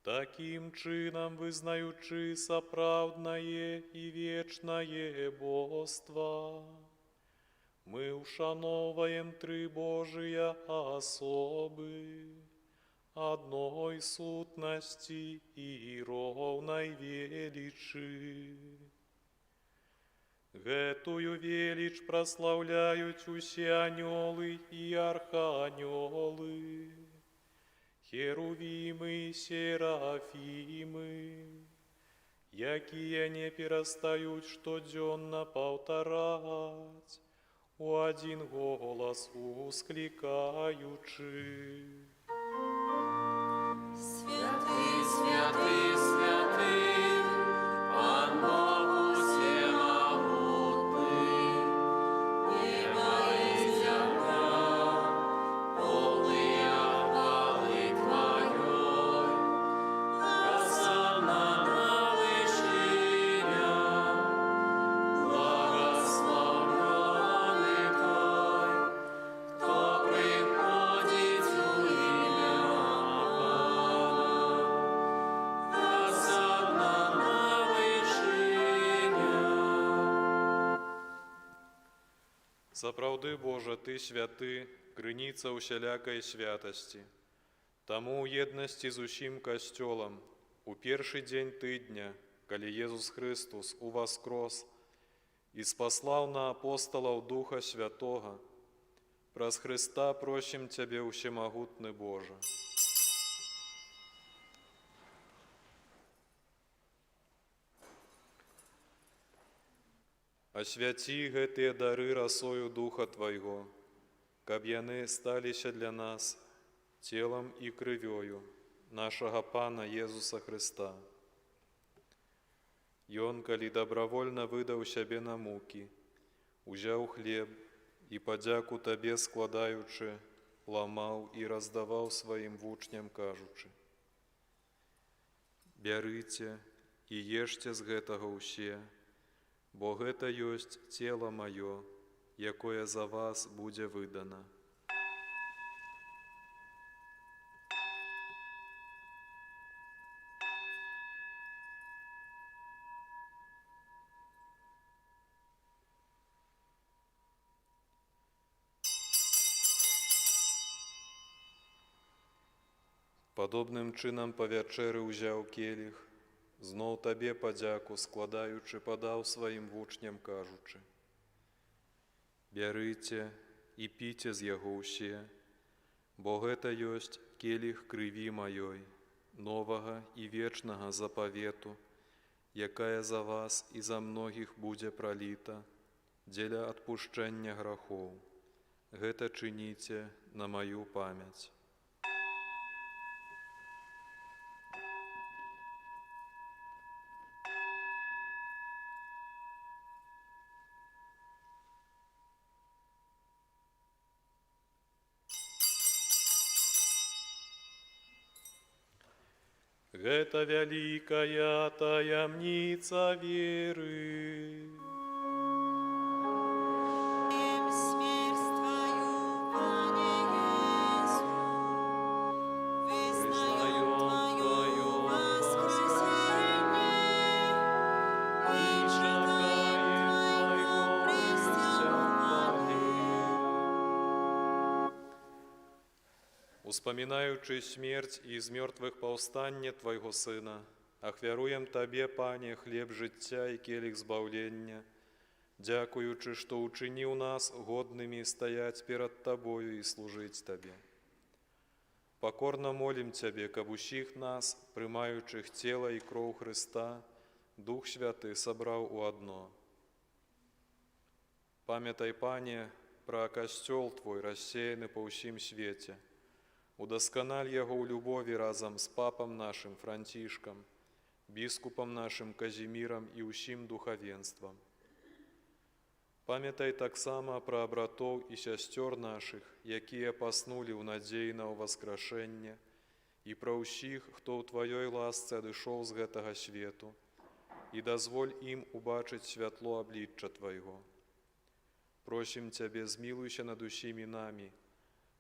S1: Такім чынам, вызнаючы сапраўднае і вечнае боства, мы ушановаем тры Божыя асобы, адной сутнасці і роўнай велічы. Гэтую веліч праслаўляюць усе анёлы і арханёлы, херувімы і серафімы, якія не перастаюць штодзённа паўтараць, у адзін голас усклікаючы.
S3: Святый, святый, святый, Пан Бог всемогутный, небо и земля, полные хвалы Твоей. Хосанна на вышинях, благословенный Твой, кто приходит в имя Пана. Хосанна на вышинях.
S1: Сапраўды, Божа, Ты святы, крыніца усялякай святасці. Таму ў еднасці з усім касцёлам, у першы дзень тыдня, калі Езус Христус уваскрос і спаслаў на апосталаў Духа Святога, праз Христа просім Цябе, усемагутны Божа. Асвяці гэтыя дары расою Духа Твайго, каб яны сталіся для нас целам і крывёю нашага Пана Езуса Христа. Ён, калі добравольна выдаў сябе на мукі, узяў хлеб і падзяку Табе складаючы, ламаў і раздаваў сваім вучням, кажучы: «Бярыце і ешце з гэтага ўсе, бо гэта ёсць цела маё, якое за вас будзе выдана». Падобным чынам па вячэры ўзяў келіх, зноў табе падзяку складаючы, падаў сваім вучням, кажучы: «Бярыце і піце з яго ўсе, бо гэта ёсць келіх крыві маёй, новага і вечнага запавету, якая за вас і за многіх будзе праліта дзеля адпушчэння грахоў. Гэта чыніце на маю памяць». Гэта вялікая таямніца веры.
S2: Смерть Твою, Пане Иису, вызнаем Твое воскресение и чекаем Твоего престолования.
S1: Успамінаючы смерць і з мёртвых паўстанне Твайго Сына, ахвяруем Табе, Пане, хлеб жыцця і келіх збаўлення, дзякуючы, што ўчыніў нас годнымі стаяць перад Табою і служыць Табе. Пакорна молім Цябе, каб усіх нас, прымаючых цела і кроў Хрыста, Дух Святы сабраў у адно. Памятай, Пане, пра касцёл Твой, рассеяны па ўсім свеце. Удасканаль яго ў любові разам з папам нашым Францішкам, біскупам нашым Казімірам і ўсім духавенствам. Памятай таксама пра братоў і сясцёр нашых, якія паснулі ў надзеі на ўваскрашэнне, і пра ўсіх, хто ў Тваёй ласцы адышоў з гэтага свету, і дазволь ім убачыць святло аблічча Твайго. Просім Цябе, змілуйся над усімі намі,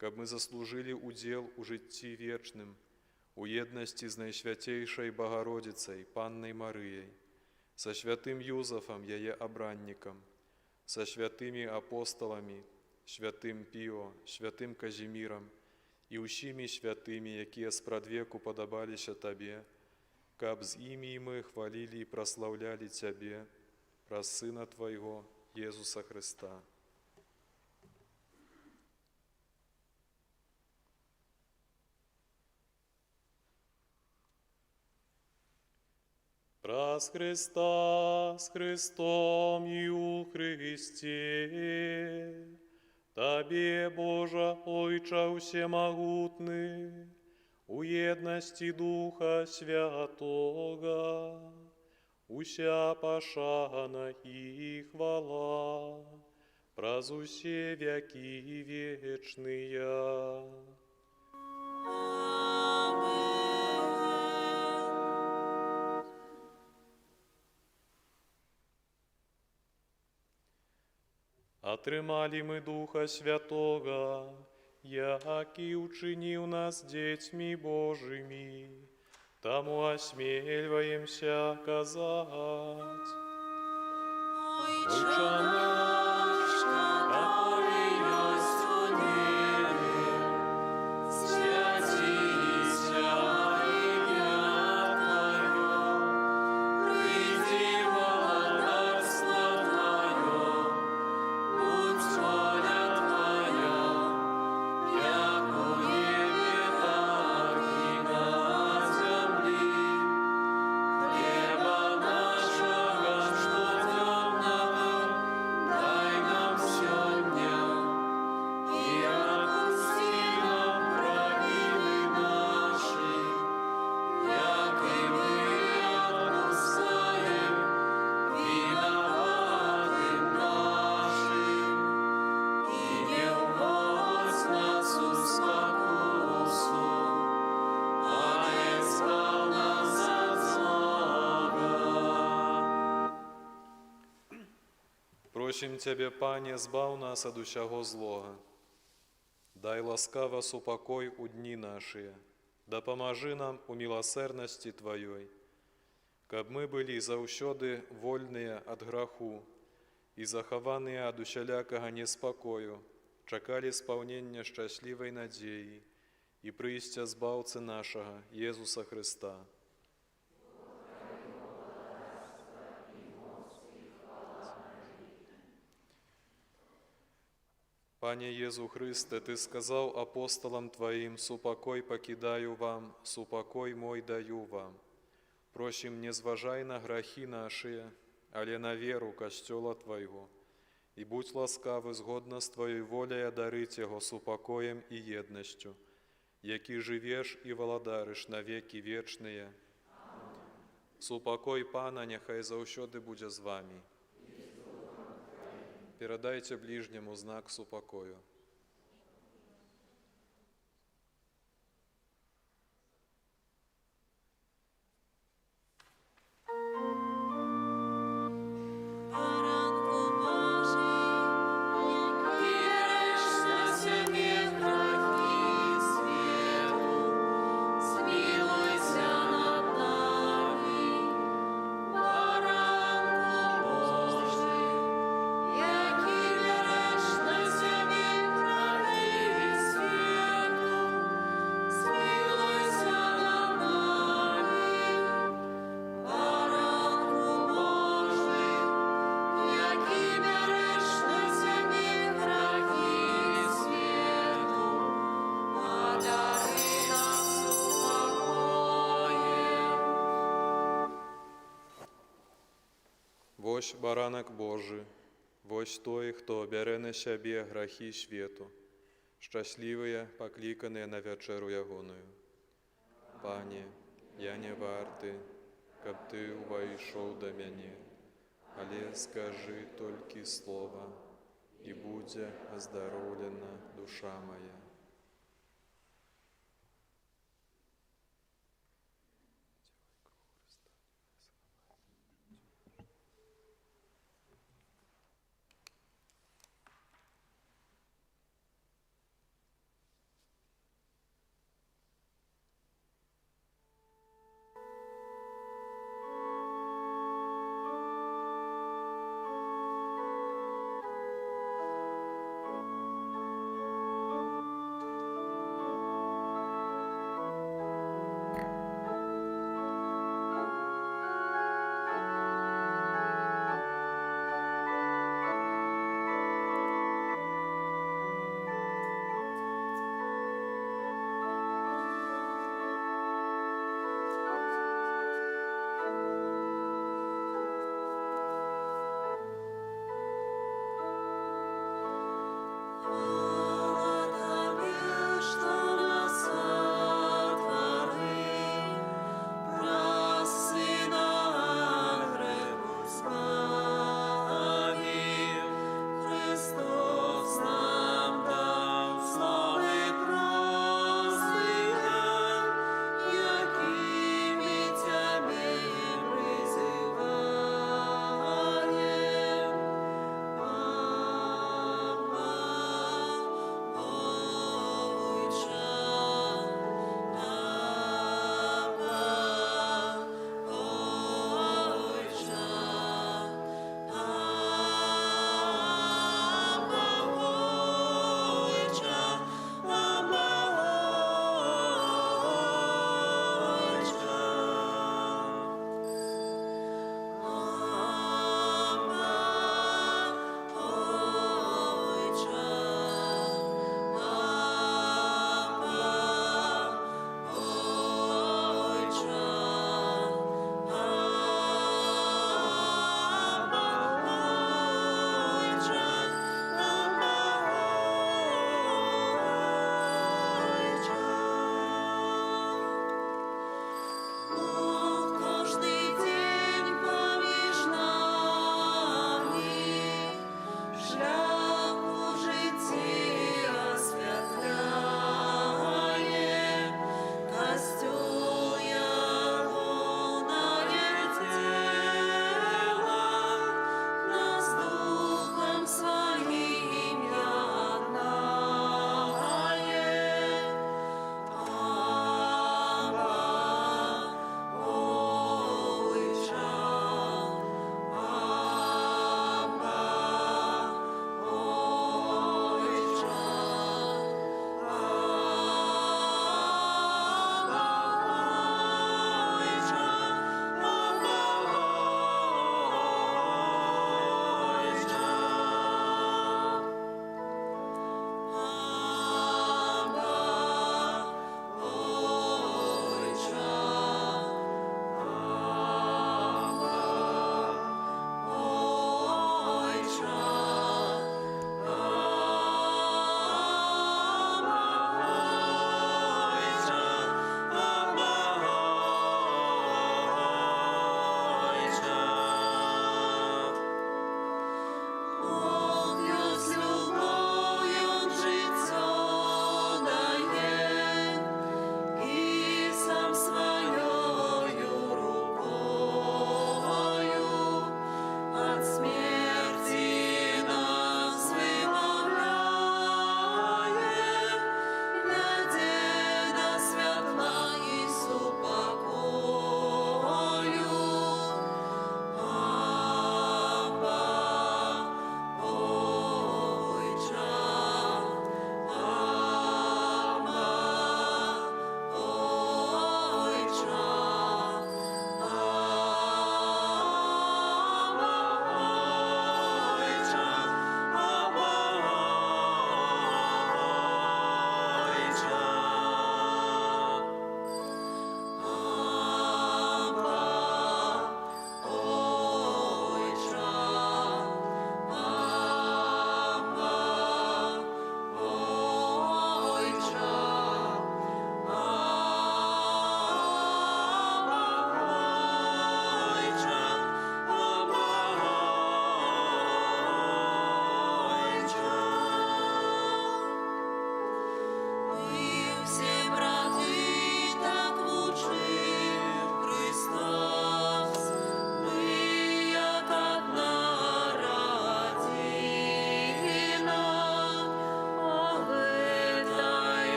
S1: каб мы заслужылі удзел у жыцці вечным, у еднасці з Найсвяцейшай Багародзіцай, Паннай Марыяй, са святым Юзафам, яе абраннікам, са святымі апосталамі, святым Піо, святым Казімірам і ўсімі святымі, якія спрадвеку падабаліся Табе, каб з імі мы хвалілі і праслаўлялі Цябе праз Сына Твайго, Езуса Хрыста. Праз Христа, с Христом и у Христе, Табе, Божа, Ойча всемогутный, у едности Духа Святого, уся пашана и хвала, праз усе веки вечные. Атрымалі мы Духа Святого, які учыніў нас дзецьмі Божымі, таму асмельваемся казаць. Ойча наш,
S3: который есть у небе, святися ім'я Твое, прийди владарство Твое, будь воля Твоя, як у небе, так и на землі. Хлеба нашего штодневного дай нам сегодня, и отпусти нам провины наши, як и мы отпускаем виноватым нашим. И не вводь нас в спокусу, а избавь нас от злого.
S1: Просім Цябе, Пане, збаў нас ад усяго злога. Дай ласкава супакой у дні нашыя, дапамажы нам у міласэрнасці Тваёй, каб мы былі заўсёды вольныя ад граху і захаваныя ад усялякага неспакою, чакалі спаўнення шчаслівай надзеі і пристя збавця нашого, Єсуса Христа. Пане Єзу Христе, Ти сказав апостолам Твоїм: «Супокой покидаю вам, супокой мой даю вам». Просим, не зважай на грехи наші, але на віру Костьола Твоего, і будь ласкавий згодно з Твоєю волею дарить його супокоєм і єдністю, які живеш і володариш на віки вічні. Супокой Пана нехай завсёды буде з вами. Передайте ближнему знак супокою.
S2: Baranku Boży, bierzesz na siebie grzechy światu, zmiłuj się nad nami. Baranku Boży, jaki bierzesz na siebie grzechy światu, zmiłuj się nad nami. Baranku Boży, jaki bierzesz na siebie grzechy światu, одари нас упокоjem.
S1: Вось баранок Божий, вось той, хто бере на себе грахи світу, щасливые, покликаные на вечеру ягоную. Пане, я не варты, каб Ты увайшов до мяне, але скажи толькі слова, і будзе оздоровлена душа моя.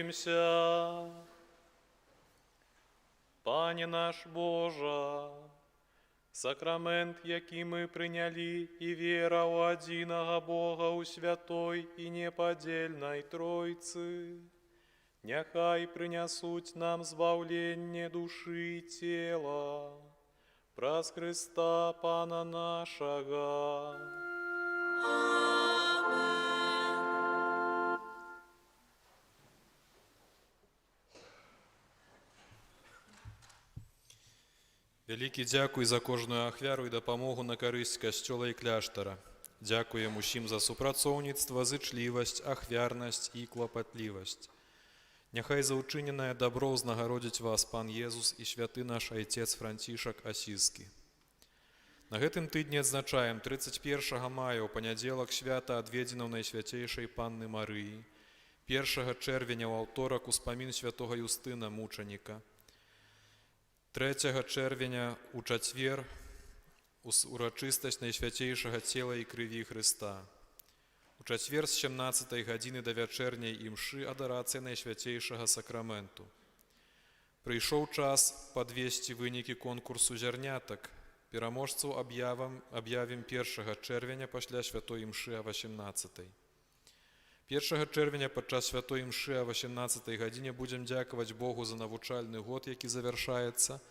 S1: Помолимся. Пане наш Божа, сакрамент, який ми прийняли, і віра у одиного Бога, у святой і неподільной Тройці, нехай принесуть нам збавлення душі і тіла, праз Христа Пана нашого. Великий дякуй за кожную ахвяру і дапамогу на карысць касцёла і кляштара. Дзякуем усім за супрацоўніцтва, зычлівасць, ахвярнасць і клапатлівасць. Няхай за ўчыненае дабро ўзнагародзіць вас Пан Езус і святы наш Айцец Францішак Асіскі. На гэтым тыдні адзначаем 31 мая ў панядзелак свята адведзена ў Найсвяцейшай Панны Марыі, 1 чэрвеня ў аўторак успамін святога Юстына мучаніка, 3 чэрвеня у чацвер урачыстасць Найсвяцейшага цела і крыві Хрыста. У чацвер з 17 гадзіны да вячэрняй імшы адарацыя Найсвяцейшага сакраменту. Прыйшоў час падвесці вынікі конкурсу зярнятак. Пераможцаў аб'явім 1 чэрвеня пасля святой імшы а 18. 1 чэрвеня падчас святой імшы а 18 гадзіне будзем дзякаваць Богу за навучальны год, які завяршаецца.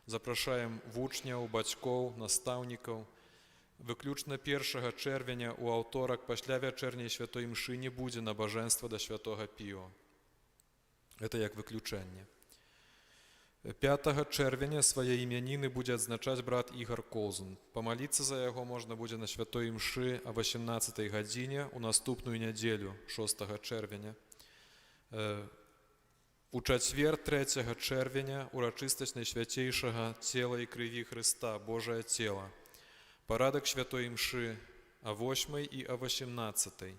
S1: Запрашаем вучняў, бацькоў, настаўнікаў. Выключна 1 чэрвеня ў аўторак пасля вячэрняй святой імшы не будзе набажэнства да святога Піо. Это як выключэнне. 5 чэрвеня свае імяніны будзе адзначаць брат Ігар Колзун. Памаліцца за яго можна будзе на святой імшы а 18 гадзіне ў наступную нядзелю, 6 чэрвеня. У чацвер 3 чэрвеня урачыстасць Найсвяцейшага цела і крыві Хрыста, Божае цела. Парадак святой імшы а 8 і а 18.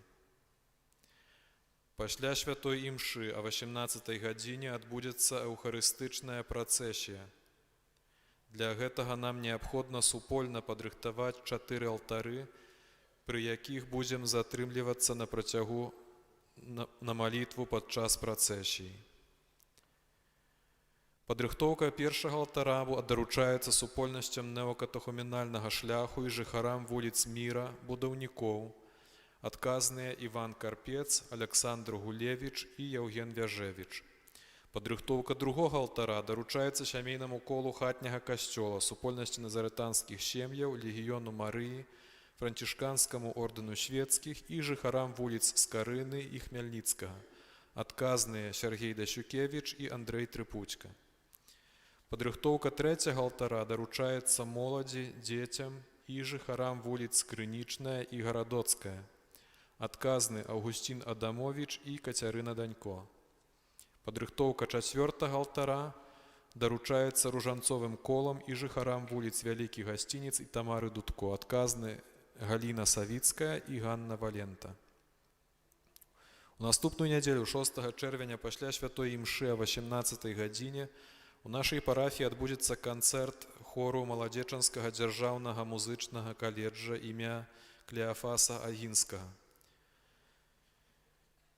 S1: Пасля святой імшы а 18 гадзіне адбудзецца эўхарыстычная працэсія. Для гэтага нам неабходна супольна падрыхтаваць 4 алтары, пры якіх будзем затрымлівацца на працягу на малітву падчас працэсіі. Падрыхтоўка першага алтара даручаецца супольнасцям неокатахуменальнага шляху і жыхарам вуліц Міра, будаўнікоў, адказныя Іван Карпец, Александр Гулевіч і Яўген Вяжевіч. Падрыхтоўка другога алтара даручаецца сямейнаму колу хатняга касцёла, супольнасці назарэтанскіх сем'яў, легіёну Марыі, францішканскаму ордэну свецкіх і жыхарам вуліц Скарыны і Хмяльніцкага, адказныя Сергей Дасюкевіч і Андрэй Трыпуцька. Падрыхтоўка трэцяга алтара даручаецца моладзі, дзецям і жыхарам вуліц Крынічная і Гарадоцкая, адказны Аўгусцін Адамовіч і Кацярына Данько. Падрыхтоўка чацвёртага алтара даручаецца ружанцовым колам і жыхарам вуліц Вялікі Гасцініц і Тамары Дудко, адказны Галіна Савіцкая і Ганна Валента. У наступную нядзелю 6 чэрвеня пасля святой імшы а 18 гадзіне у нашай парафіі адбудзецца канцэрт хору Маладзечанскага дзяржаўнага музычнага каледжа імя Клеафаса Агінскага.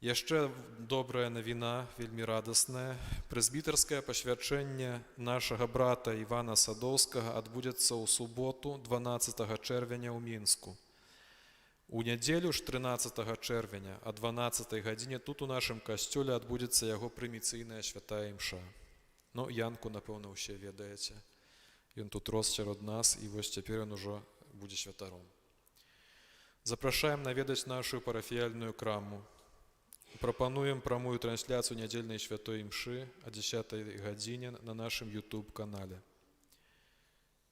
S1: Яшчэ добрая навіна, вельмі радасная. Прэзбітарскае пасвячэнне нашага брата Івана Садоўскага адбудзецца ў суботу 12 чэрвеня ў Мінску. У нядзелю ж 13 чэрвеня а 12 гадзіне тут у нашым касцёле адбудзецца яго прыміцыйная святая імша. Ну, Янку, напэўна, усе ведаеце. Ён тут рос сярод нас, і вось цяпер ён ужо будзе святаром. Запрашаем наведаць нашу парафіяльную краму. Прапануем прамую трансляцыю нядзельнай святой імшы о 10 гадзіне на нашым YouTube-канале.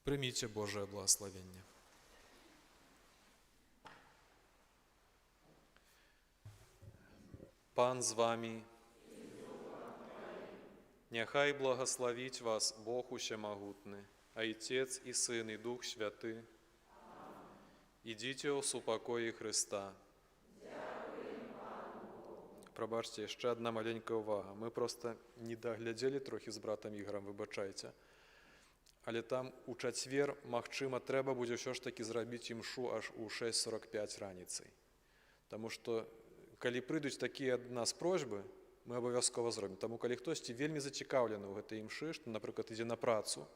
S1: Прыміце Божае благаславенне. Пан з вамі. Няхай благословить вас Бог усемогутный, Отец и Сын и Дух Святый. Идите в супокоі Христа. Прабачце, яшчэ одна маленькая увага. Мы просто не даглядзелі трохі з братам Ігорам, выбачайце. Але там у чацвер, магчыма, трэба будзе ўсё ж такі зрабіць імшу аж у 6:45 раніцай. Таму што, калі прыйдуць такія ад нас просьбы, мы абавязкова зробім. Таму калі хтосьці вельмі зацікаўлены ў гэтай імшы, што, напрыклад, ідзе на працу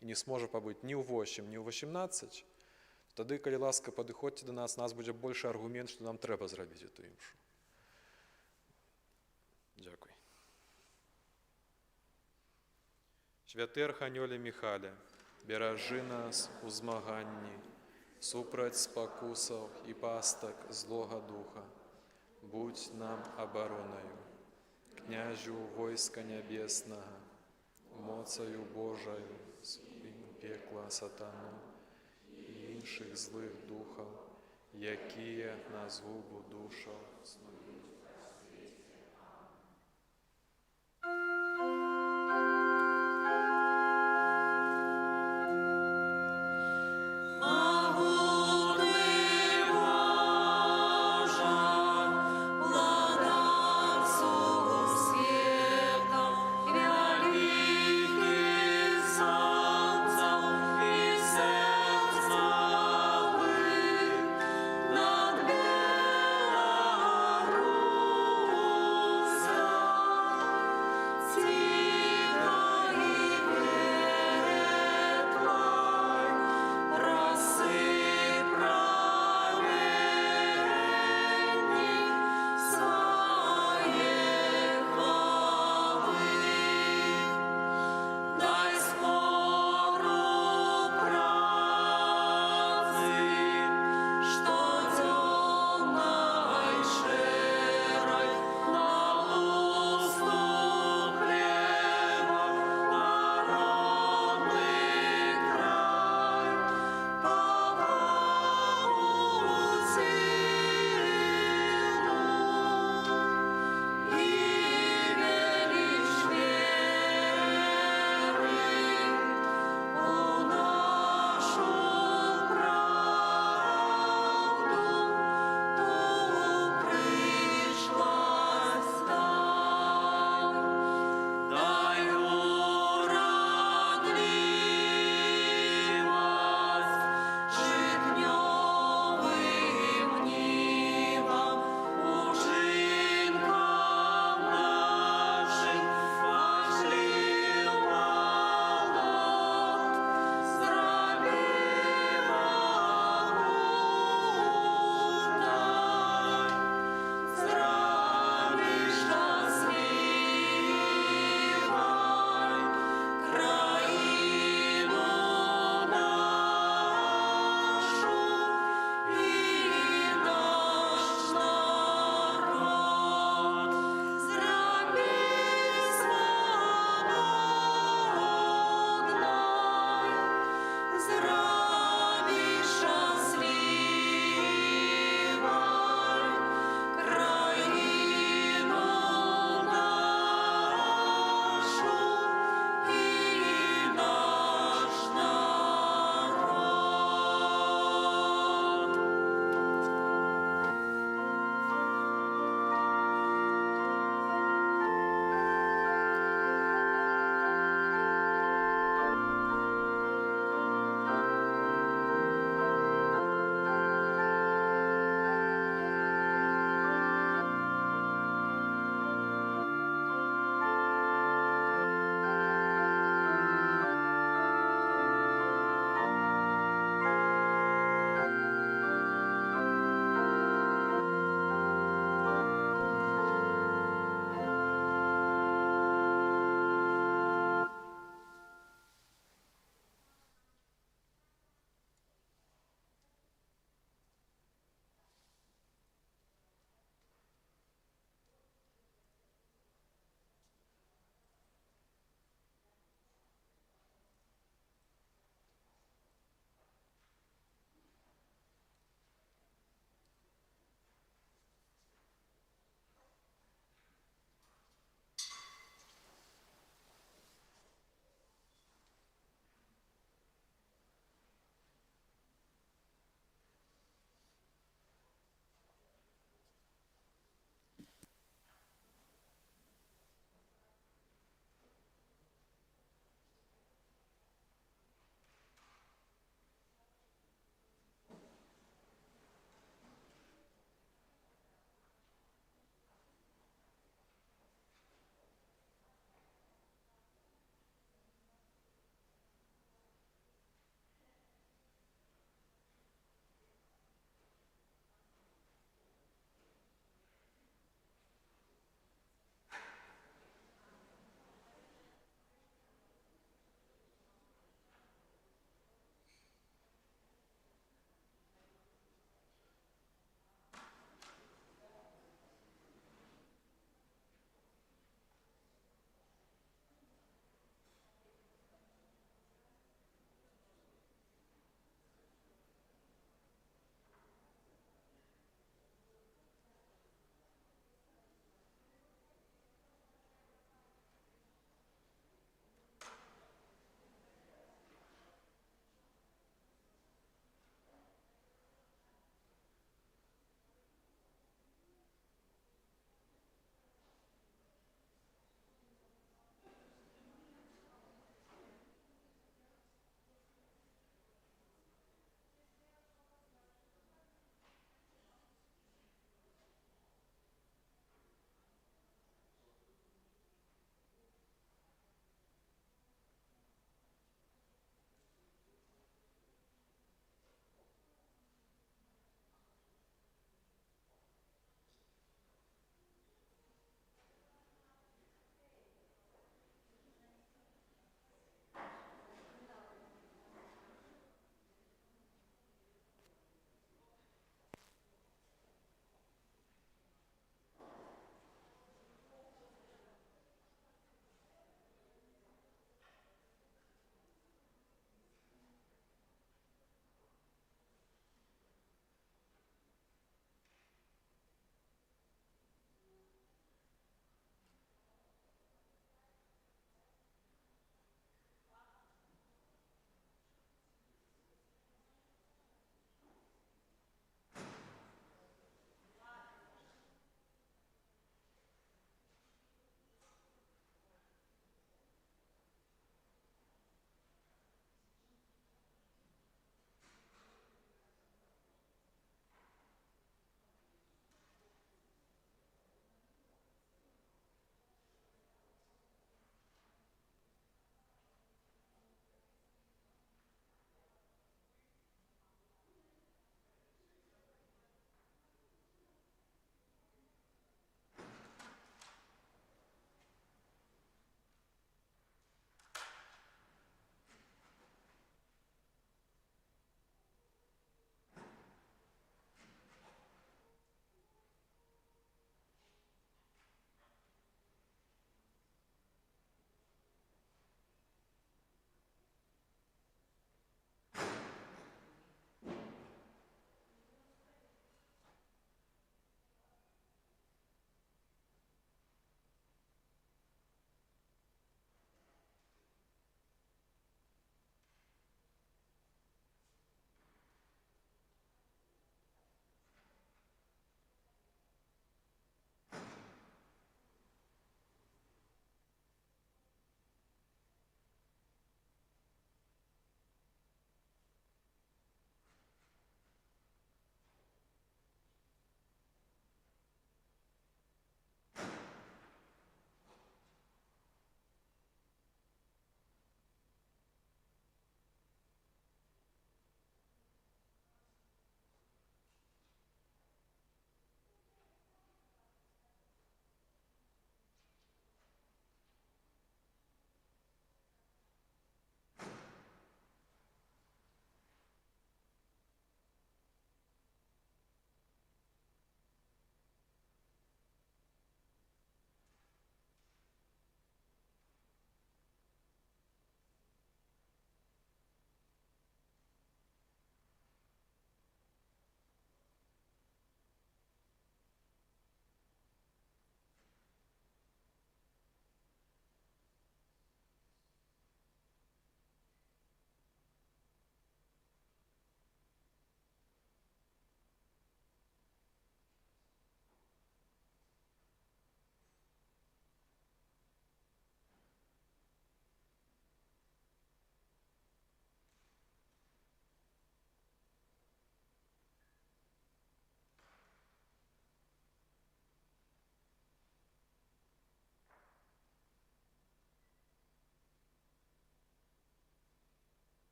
S1: і не сможа пабыць ні ў 8, ні ў 18, тады, калі ласка, падыходзьце да нас, нас будзе большы аргумент, што нам трэба зрабіць эту імшу. Дзякуй. Святы Арханёле Міхале, беражы нас у змаганні, супраць спакусаў і пастак злога духа, будь нам абаронаю, князю войска нябеснага, моцаю Божаю, спін пекла сатану і іншых злых духаў, якія на згубу душаў